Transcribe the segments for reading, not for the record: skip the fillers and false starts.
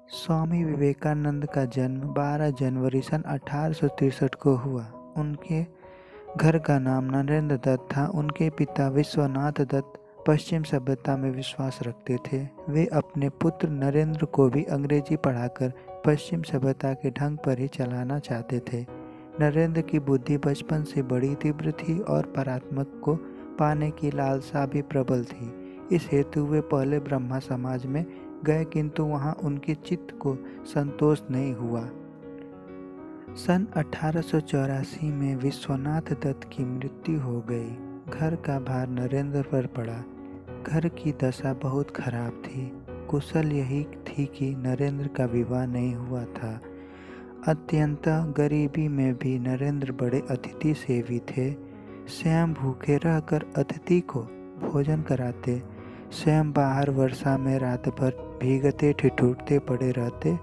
स्वामी विवेकानंद का जन्म 12 जनवरी सन 1863 को हुआ। उनके घर का नाम नरेंद्र दत्त था। उनके पिता विश्वनाथ दत्त पश्चिम सभ्यता में विश्वास रखते थे। वे अपने पुत्र नरेंद्र को भी अंग्रेजी पढ़ाकर पश्चिम सभ्यता के ढंग पर ही चलाना चाहते थे। नरेंद्र की बुद्धि बचपन से बड़ी तीव्र थी और परात्मक को पाने की लालसा भी प्रबल थी। इस हेतु वे पहले ब्रह्मा समाज में गए, किंतु वहां उनके चित्त को संतोष नहीं हुआ। सन 1884 में विश्वनाथ दत्त की मृत्यु हो गई। घर का भार नरेंद्र पर पड़ा। घर की दशा बहुत खराब थी। कुशल यही थी कि नरेंद्र का विवाह नहीं हुआ था। अत्यंत गरीबी में भी नरेंद्र बड़े अतिथि सेवी थे। स्वयं भूखे रहकर अतिथि को भोजन कराते, स्वयं बाहर वर्षा में रात भर भीगते ठिठुरते पड़े रहते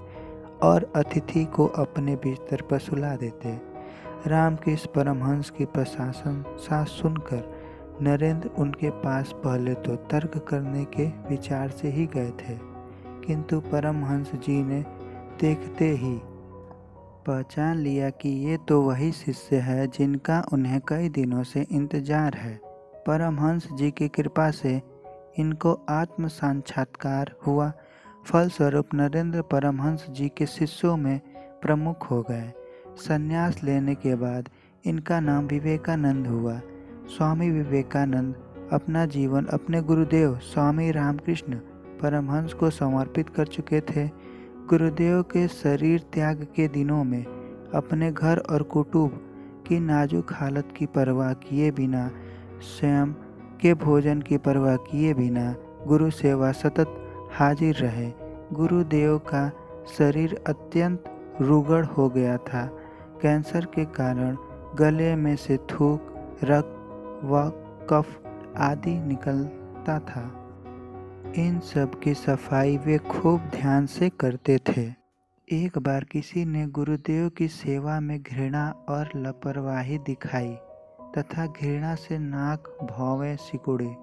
और अतिथि को अपने बिस्तर पर सुला देते। रामकृष्ण परमहंस की प्रशंसा सुनकर नरेंद्र उनके पास पहले तो तर्क करने के विचार से ही गए थे, किंतु परमहंस जी ने देखते ही पहचान लिया कि ये तो वही शिष्य है जिनका उन्हें कई दिनों से इंतजार है। परमहंस जी की कृपा से इनको आत्म साक्षात्कार हुआ। फलस्वरूप नरेंद्र परमहंस जी के शिष्यों में प्रमुख हो गए। संन्यास लेने के बाद इनका नाम विवेकानंद हुआ। स्वामी विवेकानंद अपना जीवन अपने गुरुदेव स्वामी रामकृष्ण परमहंस को समर्पित कर चुके थे। गुरुदेव के शरीर त्याग के दिनों में अपने घर और कुटुंब की नाजुक हालत की परवाह किए बिना, स्वयं के भोजन की परवाह किए बिना गुरु सेवा सतत हाजिर रहे। गुरुदेव का शरीर अत्यंत रुगड़ हो गया था। कैंसर के कारण गले में से थूक, रक्त व कफ आदि निकलता था। इन सब की सफाई वे खूब ध्यान से करते थे। एक बार किसी ने गुरुदेव की सेवा में घृणा और लापरवाही दिखाई तथा घृणा से नाक भौवें सिकुड़े।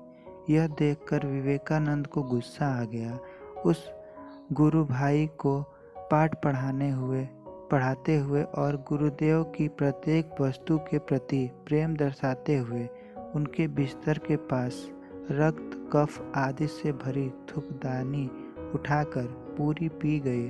यह देखकर विवेकानंद को गुस्सा आ गया। उस गुरु भाई को पाठ पढ़ाते हुए और गुरुदेव की प्रत्येक वस्तु के प्रति प्रेम दर्शाते हुए उनके बिस्तर के पास रक्त, कफ आदि से भरी थूकदानी उठाकर पूरी पी गए।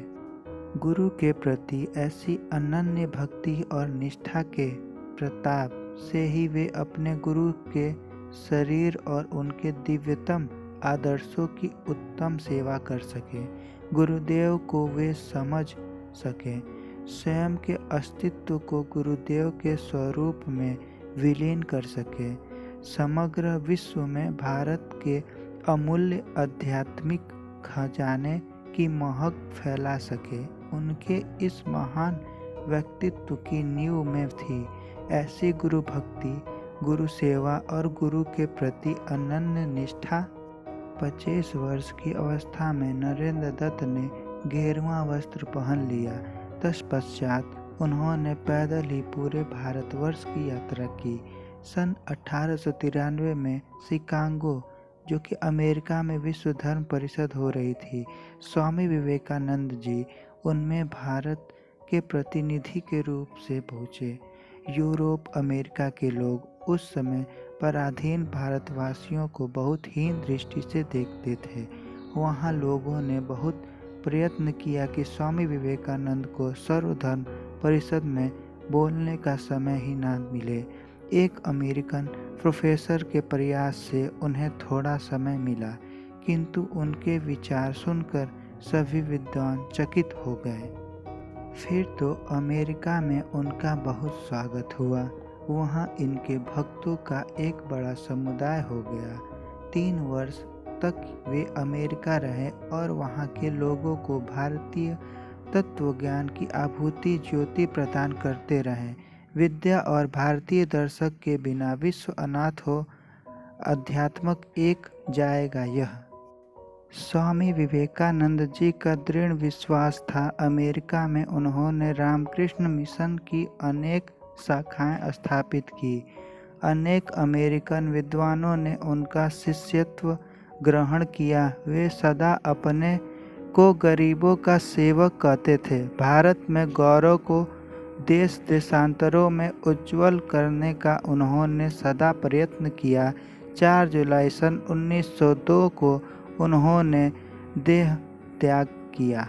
गुरु के प्रति ऐसी अनन्य भक्ति और निष्ठा के प्रताप से ही वे अपने गुरु के शरीर और उनके दिव्यतम आदर्शों की उत्तम सेवा कर सके। गुरुदेव को वे समझ सके, स्वयं के अस्तित्व को गुरुदेव के स्वरूप में विलीन कर सके, समग्र विश्व में भारत के अमूल्य आध्यात्मिक खजाने की महक फैला सके। उनके इस महान व्यक्तित्व की नींव में थी ऐसी गुरु भक्ति, गुरु सेवा और गुरु के प्रति अनन्य निष्ठा। 25 वर्ष की अवस्था में नरेंद्र दत्त ने गेरुआ वस्त्र पहन लिया। तत्पश्चात उन्होंने पैदल ही पूरे भारतवर्ष की यात्रा की। सन 1893 में शिकागो, जो कि अमेरिका में विश्व धर्म परिषद हो रही थी, स्वामी विवेकानंद जी उनमें भारत के प्रतिनिधि के रूप से पहुँचे। यूरोप, अमेरिका के लोग उस समय पराधीन भारतवासियों को बहुत हीन दृष्टि से देखते थे। वहाँ लोगों ने बहुत प्रयत्न किया कि स्वामी विवेकानंद को सर्वधर्म परिषद में बोलने का समय ही ना मिले। एक अमेरिकन प्रोफेसर के प्रयास से उन्हें थोड़ा समय मिला, किंतु उनके विचार सुनकर सभी विद्वान चकित हो गए। फिर तो अमेरिका में उनका बहुत स्वागत हुआ। वहाँ इनके भक्तों का एक बड़ा समुदाय हो गया। 3 वर्ष तक वे अमेरिका रहे और वहाँ के लोगों को भारतीय तत्वज्ञान की आभूति ज्योति प्रदान करते रहे। विद्या और भारतीय दर्शक के बिना विश्व अनाथ हो अध्यात्मक एक जाएगा। यह स्वामी विवेकानंद जी का दृढ़ विश्वास था। अमेरिका में उन्होंने रामकृष्ण मिशन की अनेक शाखाएं स्थापित की। अनेक अमेरिकन विद्वानों ने उनका शिष्यत्व ग्रहण किया। वे सदा अपने को गरीबों का सेवक कहते थे। भारत में गौरव को देश देशांतरों में उज्ज्वल करने का उन्होंने सदा प्रयत्न किया। 4 जुलाई सन 1902 को उन्होंने देह त्याग किया।